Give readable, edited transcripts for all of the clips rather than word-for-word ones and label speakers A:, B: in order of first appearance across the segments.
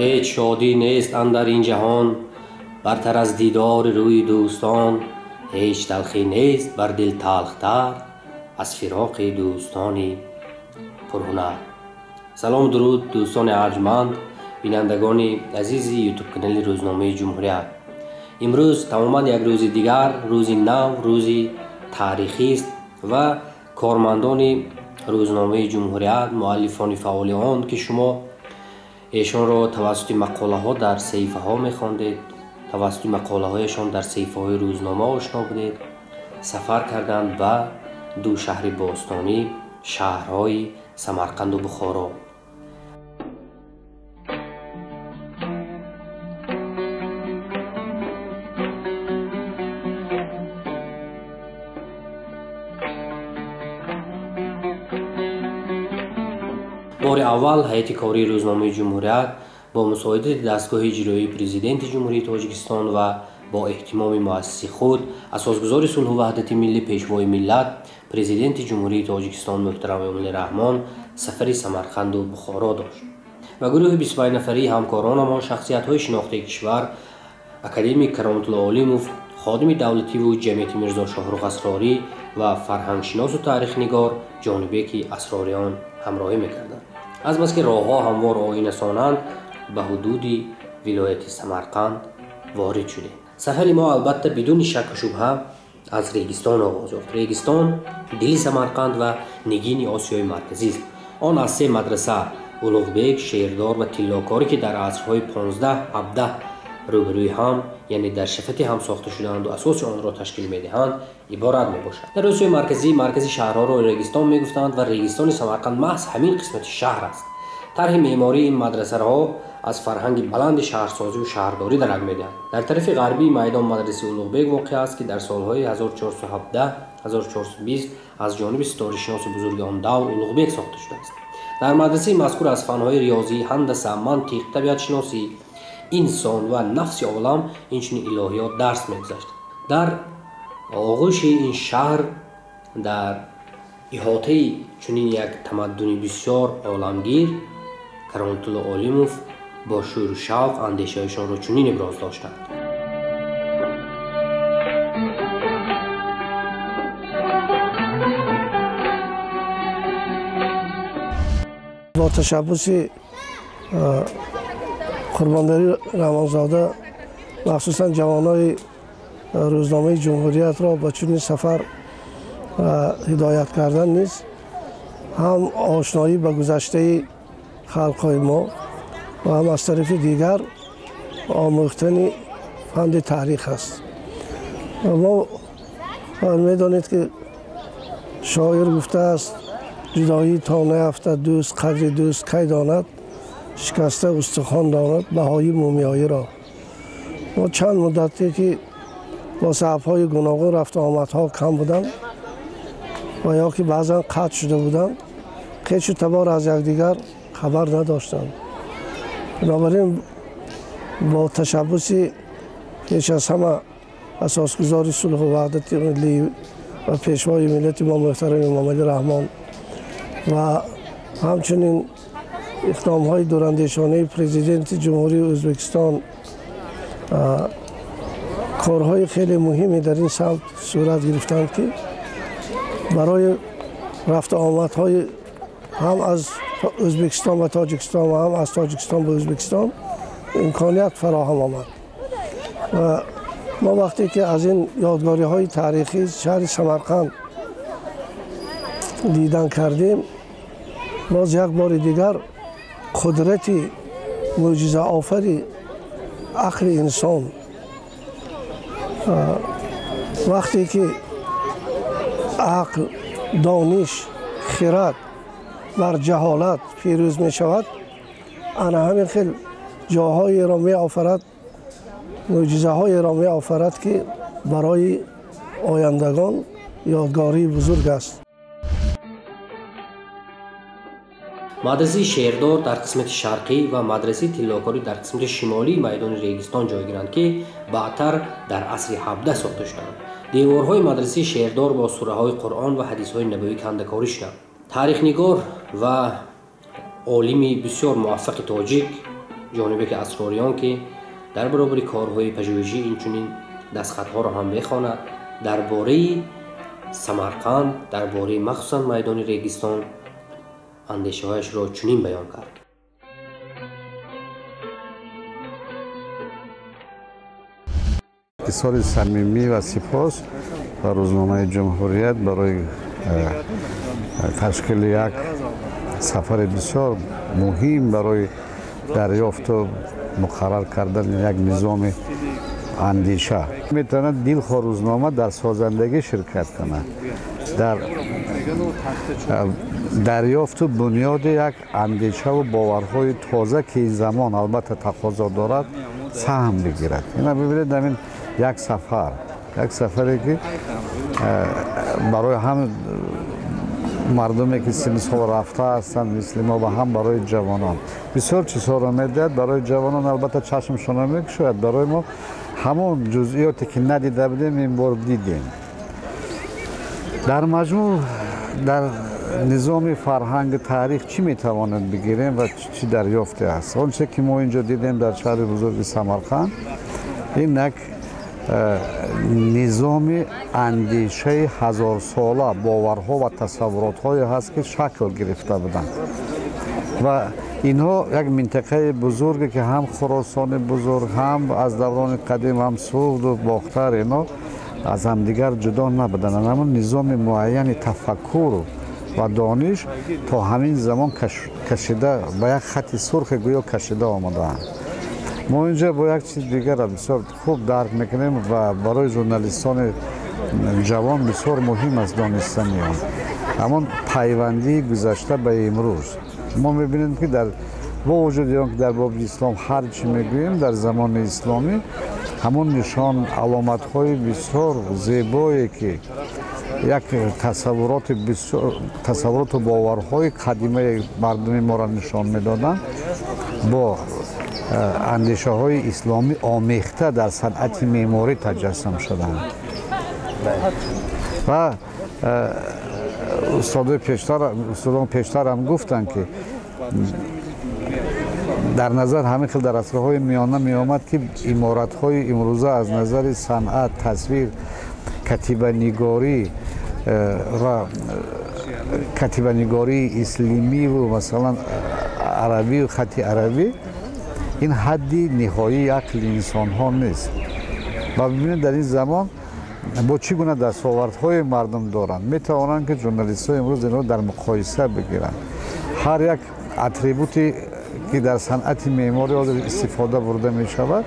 A: هیچ شادی نیست اندر این جهان برتر از دیدار روی دوستان. هیچ تلخی نیست بر دل تلختر از فراق دوستانی پرهنر. سلام درود دوستان ارجمند، بینندگان عزیز یوتیوب کانال روزنامه جمهوریت. امروز تماما یک روز دیگر، روزی نو، روزی تاریخی است و کارمندان روزنامه جمهوریت، مؤلفان فعال آن که شما ایشان را توسط مقاله ها در صحیفه ها می‌خواندید، توسط مقاله هایشان در صحیفه های روزنامه آشنا بودید، سفر کردند به دو شهر باستانی، شهرهای سمرقند و بخارا. بار اول هیئت کاری روزنامه جمهوریت با مساعدت دستگاه اجرایی پرزیدنت جمهوری تاجیکستان و با اهتمام مؤسس خود، اساسگزار صلح و وحدت ملی، پیشوای ملت، پرزیدنت جمهوری تاجیکستان محترم امالی رحمان سفر سمرقند و بخارا داشت و گروه 25 نفری همکاران ما، شخصیت‌های شناخته کشور، اکادمیک کرامت الله علیموف، خادم دولتی و جمعیت میرزا شاهرخ اسراری و فرهنگشناس و تاریخ نگار جانبک اسراریان همراهی می‌کردند. از بس که راه‌ها هموار آیین رسانند به حدود ولایت سمرقند وارد شده. سفر ما البته بدون شک و شبهه از ریگستان آغاز یافت. ریگستان دل سمرقند و نگین آسیای مرکزی است. آن از سه مدرسه اولوغبک، شیردار و تلاکاری که در عصرهای 15-17 روبروی هم، یعنی در شفت هم ساخته شدند و اساس آن را تشکیل می‌دهند عبارت میباشد. در آسیای مرکزی شهرها را ریگستان میگفتند و ریگستان سمرقند محض همین قسمت شهر است. طرح معماری این مدرسه ها از فرهنگ بلند شهرسازی و شهرداری درک می‌دهد. در طرف غربی میدان مدرسه اولوغبک واقع است که در سالهای 1417-1420 از جانب ستاره‌شناس بزرگ آن دور اولوغبک ساخته شده است. در مدرسه مذکور از فن‌های ریاضی، هندسه، منطق، طبیعت شناسی، انسان و نفس عالم اینچنین الهیات درس می‌گذشت. در آغوش این شهر، در احاطه چنین یک تمدن بسیار عالمگیر، کرامت الله علیموف با شور و شوق اندیشه‌هایشان را چنین ابراز داشتند:
B: با تشبث قربانداری رحمانزاده مخصوصا جوانای روزنامه جمهوریت را با چنین سفر هدایت کردن نیست، هم آشنایی به گذشته خلق‌های ما و هم از طرف دیگر آموختن فن تاریخ است. ما می‌دانید که شاعر گفته است جدایی تا نیفتد دوست، قدر دوست کی داند، شکسته استخوان داند بهای مومیایی را. ما چند مدتی که با صحب‌های گوناگون رفت و آمدها کم بودند و یا که بعضا قطع شده بودند، قیچ و تبار از یکدیگر خبر نداشتند. بنابراین با تشبث پیش از همه اساسگزار صلح و وحدت ملی و پیشوای ملت ما محترم امالی رحمان و همچنین اقدام‌های دوراندیشانه پرزیدنت جمهوری ازبکستان، کارهای خیلی مهمی در این سمت صورت گرفتند که برای رفت آمدهای هم از ازبکستان و تاجیکستان و هم از تاجیکستان به ازبکستان امکانیت فراهم آمد. و ما وقتی که از این یادگاری‌های تاریخی شهر سمرقند دیدن کردیم، باز یک بار دیگر قدرت معجزه آفری عقل انسان، وقتی که عقل، دانش، خرد بر جهالت پیروز می شود، انا همین خیلی جاهای را می آفرد، معجزه های را می آفرد که برای آیندگان یادگاری بزرگ است.
A: مدرسه شیردار در قسمت شرقی و مدرسه تلاکاری در قسمت شمالی میدان ریگستان جای گیرند که بعدتر در عصر 17 ساخته شدند. دیوارهای مدرسه شیردار با سوره های قرآن و حدیث های نبوی کنده‌کاری شدند. تاریخ نگار و عالم بسیار موفق تاجیک ҷонибе ки асрориён ки дар баробари корҳои пажӯҳишӣ инчунин дастхатҳоро ҳам мехонад, дар бораи Самарқанд, дар бораи махсусан майдони регистон андешаҳояшро чунин баён кард.
C: اتصال صمیمی و سپاس و روزنامه جمهوریت برای تشکیل یک سفر بسیار مهم برای دریافت و مقرر کردن یک نظام اندیشه میتواند دلخواه روزنامه در سازندگی شرکت کند، در دریافت و بنیاد یک اندیشه و باورهای تازه که این زمان البته تقاضا دارد سهم بگیرد. اینا ببینید همین یک سفری که برای هم مردمی که سن سال رفته هستند مثل ما و هم برای جوانان بسیار چیزها را میدهد. برای جوانان البته چشمشان را میکشاید، برای ما همون جزئیاتی که ندیده بودیم این بار دیدیم. در مجموع در نظام فرهنگ تاریخ چی میتوانند بگیریم و چی دریافته است؟ آنچه که ما اینجا دیدیم در شهر بزرگ سمرقند این یک نظام اندیشه هزار ساله باورها و تصورات‌های هست که شکل گرفته بودند و اینها یک منطقه بزرگی که هم خراسان بزرگ هم از دوران قدیم هم سوخت و باختر اینا از همدیگر جدا نبودند، اما نظام معین تفکر و دانش تا همین زمان کشیده با یک خط سرخ گویا کشیده آمدند. ما اینجا با یک چیز دیگر بسیار خوب درک میکنیم و برای ژورنالیستان جوان بسیار مهم است دانستن آن. اما پیوندی گذشته به امروز ما میبینیم که در با وجود آن که در باب اسلام هر چی میگوییم در زمان اسلامی همون نشان علامت های بسیار زیبایی که یک تصورات و باورهای قدیمی مردم ما را نشان میدادند با اندیشه های اسلامی آمیخته در صنعت معماری تجسم شدند. و استادان پیشتر هم گفتند که در نظر همین خیلی در عصرهای میانه می آمد که عمارت های امروزه از نظر صنعت، تصویر، کتیبه نگاری اسلامی و مثلا عربی و خط عربی این حدی نهایی عقل انسان ها نیست. و ببینید در این زمان با چگونه دستاوردهای مردم دارند میتوانند که ژورنالیست ها امروز اینو در مقایسه بگیرند. هر یک اتریبوتی که در صنعت معماری استفاده برده می شود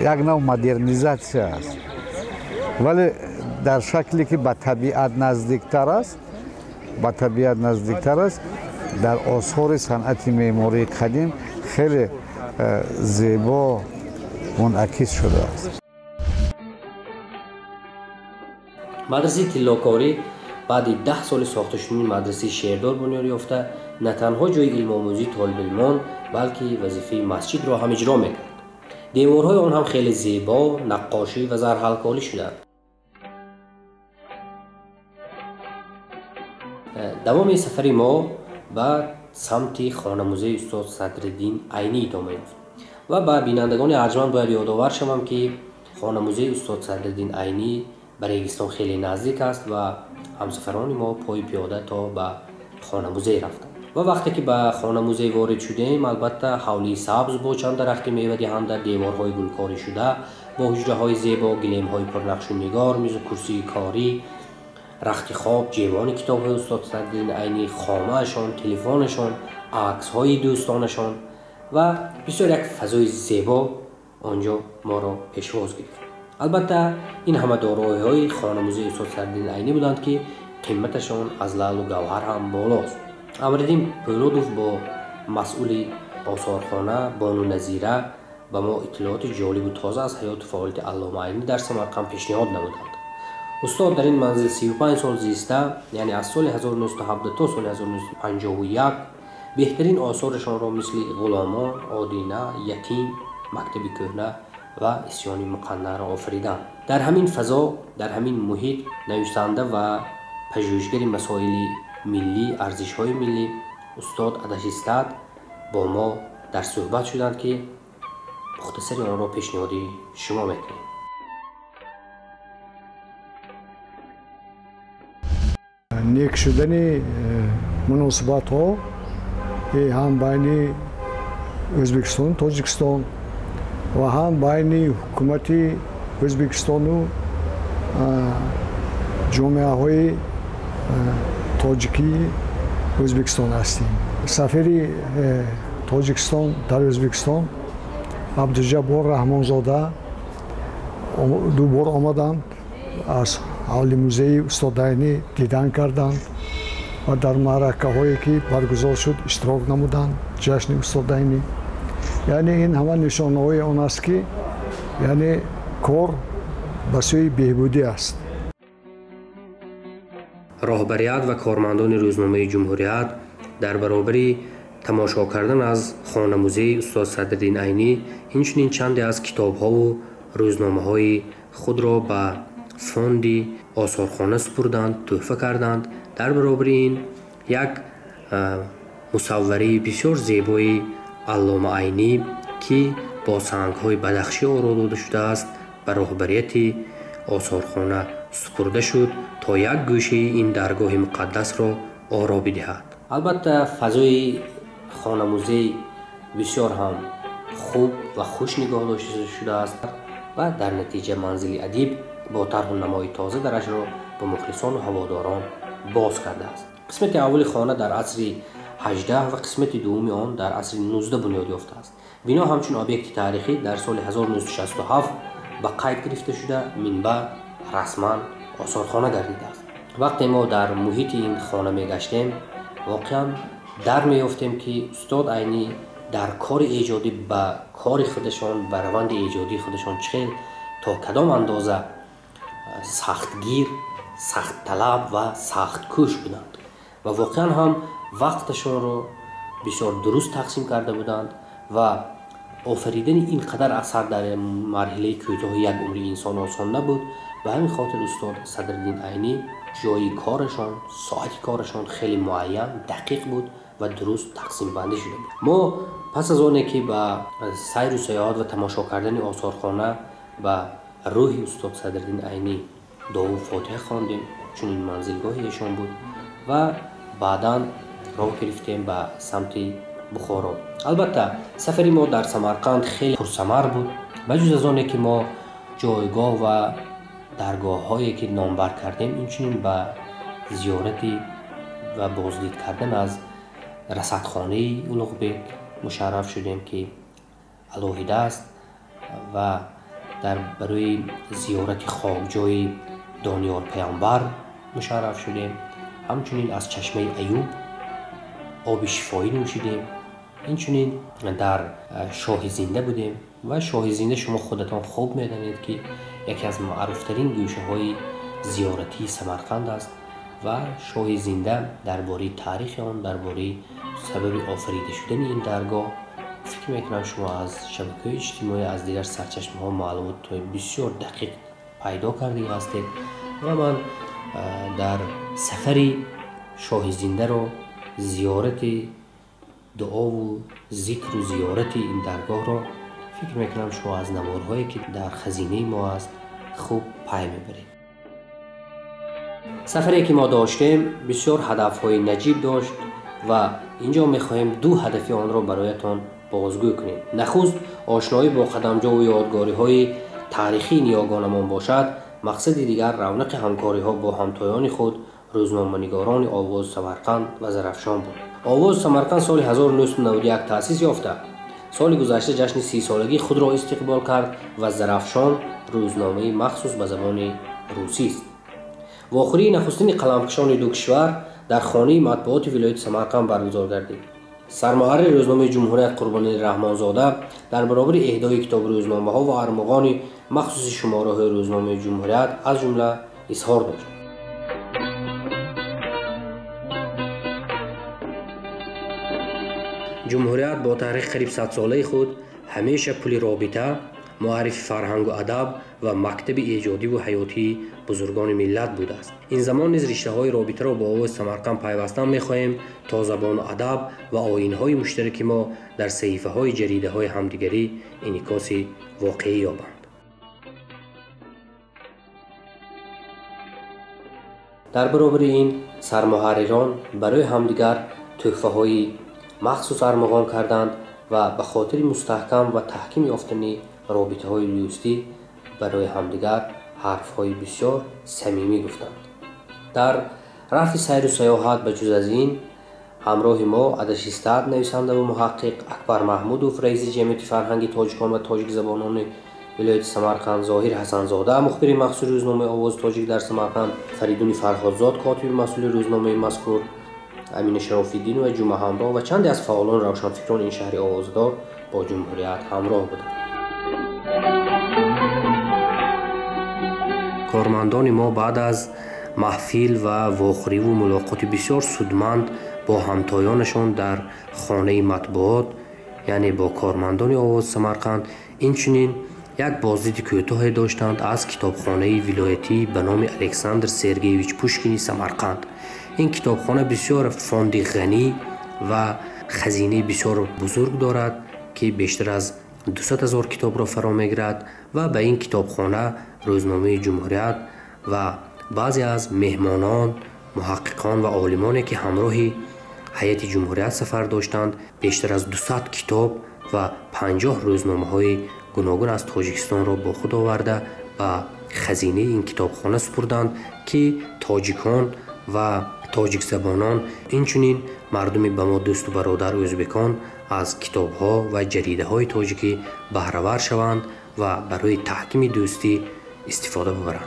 C: یک نوع مدرنیزاسیون است، ولی در شکلی که به طبیعت نزدیکتر است در آثار صنعت معماری قدیم خیلی زیبا منعکس شده است.
A: مدرسه تیلاکاری بعد 10 سال ساخته شدن مدرسه شیردار بنیاد یافته نه تنها جای علم آموزی طالب علمان بلکه وظیفه مسجد را هم اجرا میکرد. دیوارهای آن هم خیلی زیبا، نقاشی و زرحلقالی شدند. دوام سفر ما به سمت خانه موزه استاد صدرالدین عینی ادامه یافت و به بینندگان ارجمند باید یادآور شوم که خانه موزه استاد صدرالدین عینی به ریگستان خیلی نزدیک است و همسفران ما پای پیاده تا به خانه موزه رفتند و وقتی که به خانه موزه وارد شدیم البته حولی سبز با چند درخت میوه دهنده، دیوارهای گلکاری شده با حجره های زیبا، گلیم های پرنقش و نگار، میز و کرسی کاری، رخت خواب، جیوان کتاب های استاد صدرالدین عینی، خامه اشان، تلفنشان، عکس های دوستانشان و بسیار یک فضای زیبا آنجا ما را پیشواز گرفت. البته این همه دارایی های خانه موزه استاد صدرالدین عینی بودند که قیمتشان از لعل و گوهر هم بالاست. امردین پولودوف با مسئول آثارخانه بانو نظیره به ما اطلاعات جالب و تازه از حیات فعالیت علامه عینی در سمرقند پیشنهاد نمودند. استاد در این منزل 35 سال زیسته، یعنی از سال 1970 تا سال 1951 بهترین آثارشان را مثل غلامان، آدینه، یتیم، مکتب کهنه و اسیان مقنعه را آفریدند. در همین فضا، در همین محیط نویسنده و پژوهشگر مسائل ملی، ارزش‌های ملی استاد ادشیستاد با ما در صحبت شدند که مختصری آن را پیشنهاد شما میکنیم.
D: نیک شدن مناسبات ها هم بین ازبکستان تاجیکستان و هم بین حکومت ازبکستان و جامعه های تاجیکی ازبکستان هستیم. سفیر تاجیکستان در ازبکستان عبدالجبار رحمانزاده دو بار آمدند، از حول موزه استاد عینی دیدن کردند و در معرکه هایی که برگزار شد اشتراک نمودند، جشن استاد عینی. یعنی این همه نشانه های آن است که یعنی کار به سوی بهبودی است.
A: راهبریت و کارمندان روزنامه جمهوریت در برابر تماشا کردن از خانه موزه استاد صدرالدین عینی اینچنین چندی از کتاب ها و روزنامه های خود را به فوند آثارخانه سپردند، تحفه کردند. در برابر این یک مصوره بسیار زیبای علامه عینی که با سنگ های بدخشی آرا داده شده است به راهبریت آثارخانه سپرده شد تا یک گوشه این درگاه مقدس را آرا بدهد. البته فضای خانه موزه بسیار هم خوب و خوش نگاه داشته شده است و در نتیجه منزل ادیب با طرح و نمای تازه درش را به مخلصان و هواداران باز کرده است. قسمت اول خانه در عصر 18 و قسمت دوم آن در عصر 19 بنیاد یافته است. بنا همچون آبیکت تاریخی در سال 1967 به قید گرفته شده منبع رسما آثارخانه گردیده است. وقتی ما در محیط این خانه میگشتیم واقعا در میافتیم که استاد عینی در کار ایجادی به کار خودشان، به روند ایجادی خودشان چخیل تا کدام اندازه سختگیر، سخت طلب و سخت کوش بودند و واقعا هم وقتشان را بسیار درست تقسیم کرده بودند و آفریدن این قدر اثر در مرحله کوتاه یک عمر انسان آسان نبود. به همین خاطر استاد صدرالدین عینی جای کارشان، ساعت کارشان خیلی معین، دقیق بود و درست تقسیم بندی شده بود. ما پس از آنه که به سیر و سیاحت و تماشا کردن آثارخانه به روح استاد صدرالدین عینی دعا و فاتحه خواندیم، چون این منزلگاه ایشان بود و بعداً راه گرفتیم به سمت بخارا. البته سفری ما در سمرقند خیلی پرثمر بود. بجز از آنه که ما جایگاه و درگاه هایی که نامبر کردیم، اینچنین به زیارتی و بازدید کردن از رصدخانه اولغبک مشرف شدیم که الهیده است و در برای زیارت خاکجای دانیال پیامبر مشرف شدیم. همچنین از چشمه ایوب آب شفایی نوشیدیم. اینچنین در شاه زنده بودیم و شاه زنده شما خودتان خوب میدانید که یکی از معروفترین گوشه های زیارتی سمرقند است و شاه زنده درباره تاریخ آن، درباره سبب آفریده شدن این درگاه فکر میکنم شما از شبکه‌های اجتماعی، از دیگر سرچشمه ها معلومات بسیار دقیق پیدا کرده هستید و من در سفری شاه زنده را زیارت دعا و ذکر و زیارت این درگاه را فکر میکنم شما از نوارهایی که در خزینه ما است خوب پی میبرید. سفری که ما داشتیم بسیار هدفهای نجیب داشت و اینجا میخواهیم دو هدف آن را برایتان بازگو کنیم. نخست آشنایی با قدمجا و یادگاری های تاریخی نیاگانمان باشد. مقصد دیگر رونق همکاری ها با همتایان خود روزنامه‌نگاران آواز سمرقند و زرافشان بود. آواز سمرقند سال 1991 تأسیس یافته. سال گذشته جشن 30 سالگی خود را استقبال کرد و زرافشان روزنامه مخصوص به زبان روسی است. واخوری نخستین قلمکشان دو کشور در خانه مطبوعات ولایت سمرقند برگزار گردید. سرمحرر روزنامه جمهوریت قربانی رحمانزاده در برابر اهدای کتاب روزنامه ها و ارمغان مخصوص شماره های روزنامه جمهوریت از جمله اظهار داشت. جمهوریت با تاریخ قریب 100 ساله خود همیشه پل رابطه، معرف فرهنگ و ادب و مکتب ایجادی و حیاتی بزرگان ملت بوده است. این زمان نیز رشته های رابطه را با آواز سمرقند پیوستن می‌خواهیم تا زبان و ادب و آیین‌های مشترک ما در صحیفه‌های جریده‌های همدیگری انعکاس واقعی یابند. در برابر این سرمحرران برای همدیگر تحفه‌های مخصوص ارمغان کردند و به خاطر مستحکم و تحکیم یافتن رابطه‌های دوستی برای همدیگر حرف‌های بسیار صمیمی گفتند. در رفت سیر و سیاحت به جز از این همراه ما ادشیستاد نویسنده و محقق اکبر محمودوف، رئیس جمعیت فرهنگی تاجیکان و تاجیک زبانان ولایت سمرقند، ظاهر حسن‌زاده مخبر مسئول روزنامه آواز تاجیک در سمرقند، فریدون فرهادزاد کاتب مسئول روزنامه مذکور، امین شراف‌الدین و جمعه همراه و چندی از فعالان روشنفکران این شهر آوازدار با جمهوریت همراه بودند. کارمندان ما بعد از محفل و واخوری و ملاقات بسیار سودمند با همتایانشان در خانه مطبوعات، یعنی با کارمندان آواز سمرقند، اینچنین یک بازدید کوتاه داشتند از کتابخانه ولایتی به نام الکساندر سرگیویچ پوشکین سمرقند. این کتابخانه بسیار فاند غنی و خزینه بسیار بزرگ دارد که بیشتر از 200,000 کتاب را فرا میگیرد و به این کتابخانه روزنامه جمهوریت و بعضی از مهمانان، محققان و عالمانی که همراه هیئت جمهوریت سفر داشتند بیشتر از 200 کتاب و 50 روزنامه های گوناگون از تاجیکستان را با خود آورده و خزینه این کتابخانه سپردند که تاجیکان و تاجیک زبانان اینچنین مردم به ما دوست و برادر ازبکان از کتاب ها و جریده های تاجیکی بهره‌ور شوند و برای تحکیم دوستی استفاده ببرند.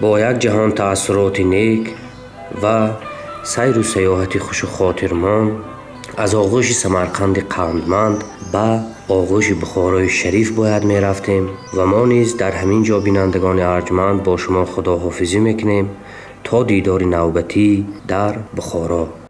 A: با یک جهان تأثیرات نیک و سیر و سیاحت خوش و خاطرمان از آغوش سمرقند قندمند به آغوش بخارای شریف باید می رفتیم و ما نیز در همین جا بینندگان ارجمند با شما خداحافظی میکنیم تا دیدار نوبتی در بخارا.